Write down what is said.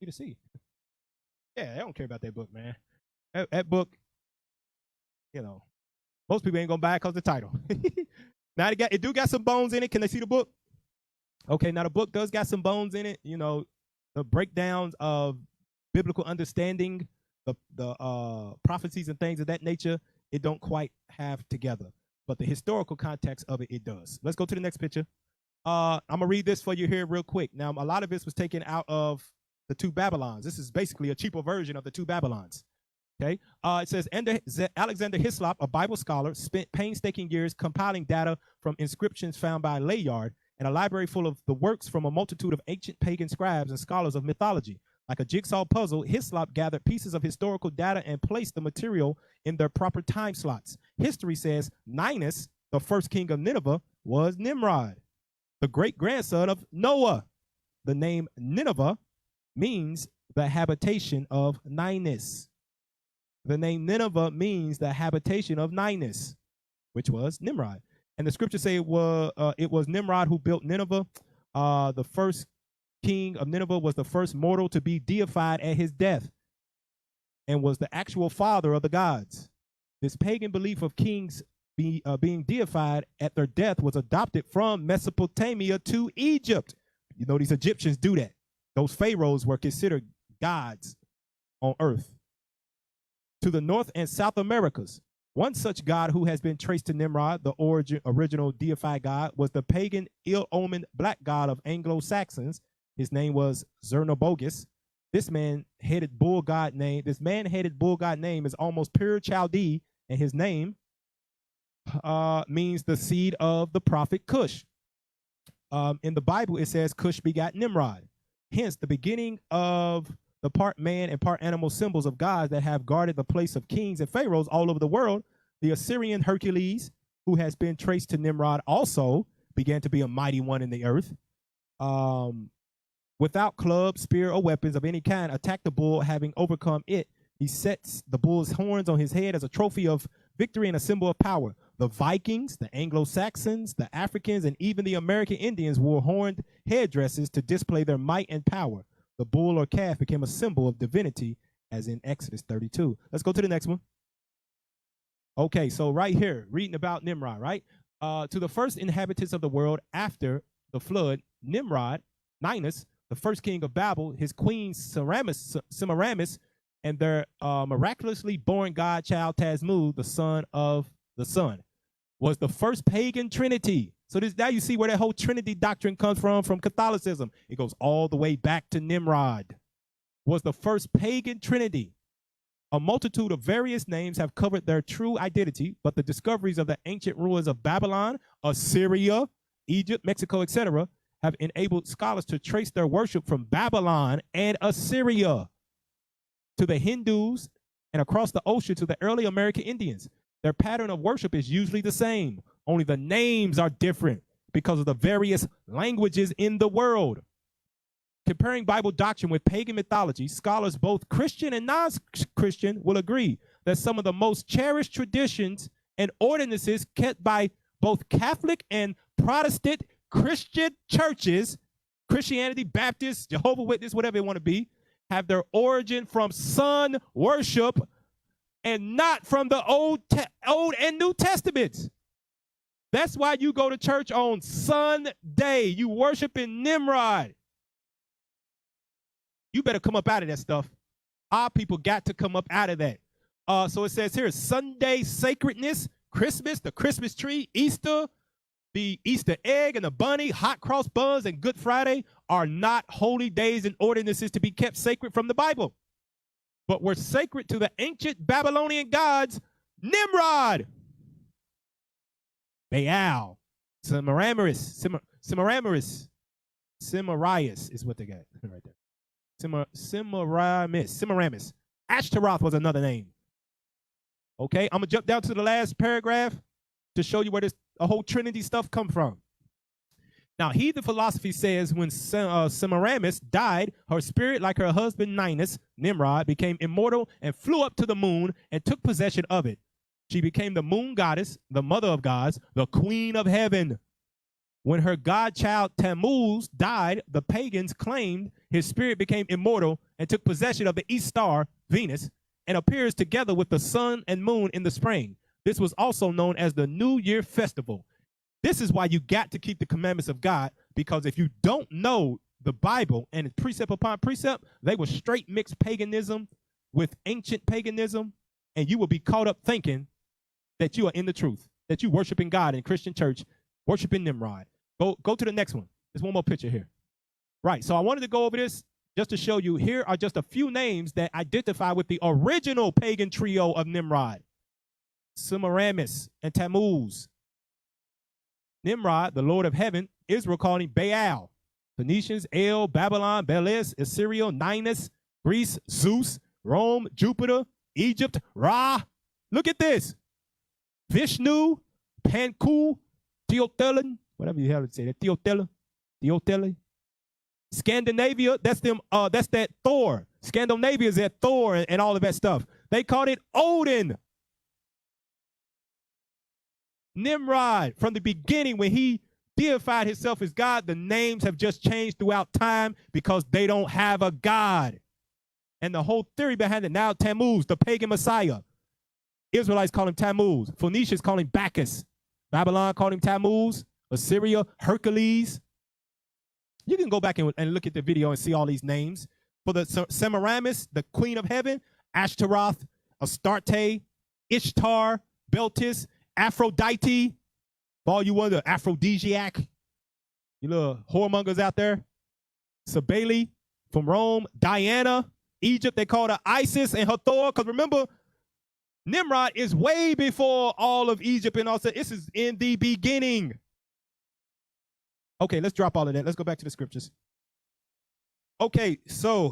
You to see. Yeah, they don't care about that book, man. That book, most people ain't gonna buy it because of the title. Now it do got some bones in it. Can they see the book? Okay, now the book does got some bones in it. The breakdowns of biblical understanding, the prophecies and things of that nature, it don't quite have together. But the historical context of it does. Let's go to the next picture. I'm gonna read this for you here real quick. Now, a lot of this was taken out of the two Babylons. This is basically a cheaper version of the two Babylons. Okay, it says, Alexander Hislop, a Bible scholar, spent painstaking years compiling data from inscriptions found by Layard and a library full of the works from a multitude of ancient pagan scribes and scholars of mythology. Like a jigsaw puzzle, Hislop gathered pieces of historical data and placed the material in their proper time slots. History says Ninus, the first king of Nineveh, was Nimrod, the great-grandson of Noah. The name Nineveh means the habitation of Ninus. The name Nineveh means the habitation of Ninus, which was Nimrod. And the scriptures say it was Nimrod who built Nineveh. The first king of Nineveh was the first mortal to be deified at his death and was the actual father of the gods. This pagan belief of kings being deified at their death was adopted from Mesopotamia to Egypt. These Egyptians do that. Those pharaohs were considered gods on earth. To the North and South Americas, one such god who has been traced to Nimrod, the original deified god, was the pagan, ill-omened black god of Anglo-Saxons. His name was Zernobogus. This man-headed bull god name is almost pure Chaldee, and his name means the seed of the prophet Cush. In the Bible, it says Cush begot Nimrod. Hence, the beginning of the part man and part animal symbols of gods that have guarded the place of kings and pharaohs all over the world. The Assyrian Hercules, who has been traced to Nimrod, also began to be a mighty one in the earth. Without club, spear, or weapons of any kind, attack the bull, having overcome it. He sets the bull's horns on his head as a trophy of victory and a symbol of power. The Vikings, the Anglo-Saxons, the Africans, and even the American Indians wore horned headdresses to display their might and power. The bull or calf became a symbol of divinity, as in Exodus 32. Let's go to the next one. Okay, so right here, reading about Nimrod, right? To the first inhabitants of the world after the flood, Ninus, the first king of Babel, his queen Semiramis, and their miraculously born godchild Tammuz, the son of the sun, was the first pagan trinity. So now you see where that whole Trinity doctrine comes from Catholicism. It goes all the way back to Nimrod. Was the first pagan trinity. A multitude of various names have covered their true identity, but the discoveries of the ancient ruins of Babylon, Assyria, Egypt, Mexico, etc., have enabled scholars to trace their worship from Babylon and Assyria to the Hindus and across the ocean to the early American Indians. Their pattern of worship is usually the same, only the names are different because of the various languages in the world. Comparing Bible doctrine with pagan mythology, scholars both Christian and non-Christian will agree that some of the most cherished traditions and ordinances kept by both Catholic and Protestant Christian churches, Christianity, Baptist, Jehovah's Witness, whatever they want to be, have their origin from sun worship and not from the Old and New Testaments. That's why you go to church on Sunday. You worship in Nimrod. You better come up out of that stuff. Our people got to come up out of that. So it says here, Sunday sacredness, Christmas, the Christmas tree, Easter, the Easter egg and the bunny, hot cross buns, and Good Friday are not holy days and ordinances to be kept sacred from the Bible, but were sacred to the ancient Babylonian gods, Nimrod, Baal, Semiramis is what they got right there. Semiramis. Ashtaroth was another name. Okay, I'm gonna jump down to the last paragraph to show you where this whole Trinity stuff come from. Now, heathen philosophy says when Semiramis died, her spirit, like her husband Ninus, Nimrod, became immortal and flew up to the moon and took possession of it. She became the moon goddess, the mother of gods, the queen of heaven. When her godchild Tammuz died, the pagans claimed his spirit became immortal and took possession of the east star, Venus, and appears together with the sun and moon in the spring. This was also known as the New Year Festival. This is why you got to keep the commandments of God, because if you don't know the Bible and precept upon precept, they will straight mix paganism with ancient paganism, and you will be caught up thinking that you are in the truth, that you worshiping God in Christian church, worshiping Nimrod. Go to the next one. There's one more picture here. Right, so I wanted to go over this just to show you. Here are just a few names that identify with the original pagan trio of Nimrod: Semiramis and Tammuz. Nimrod, the Lord of Heaven, Israel called him Baal. Phoenicians, El, Babylon, Belis, Assyria, Ninus, Greece, Zeus, Rome, Jupiter, Egypt, Ra. Look at this. Vishnu, Panku, Teotihuacan, whatever you have to say that. Teotihuacan. Scandinavia, that's them. That's that Thor. Scandinavia is that Thor and all of that stuff. They called it Odin. Nimrod, from the beginning, when he deified himself as God, the names have just changed throughout time because they don't have a God. And the whole theory behind it, now Tammuz, the pagan messiah. Israelites call him Tammuz. Phoenicians call him Bacchus. Babylon called him Tammuz. Assyria, Hercules. You can go back and look at the video and see all these names. For the Semiramis, the queen of heaven, Ashtaroth, Astarte, Ishtar, Beltis, Aphrodite. For all you wonder, aphrodisiac. You little whoremongers out there. Cybele from Rome. Diana, Egypt, they called her Isis and Hathor. Because remember, Nimrod is way before all of Egypt and all that. This is in the beginning. Okay, let's drop all of that. Let's go back to the scriptures. Okay, so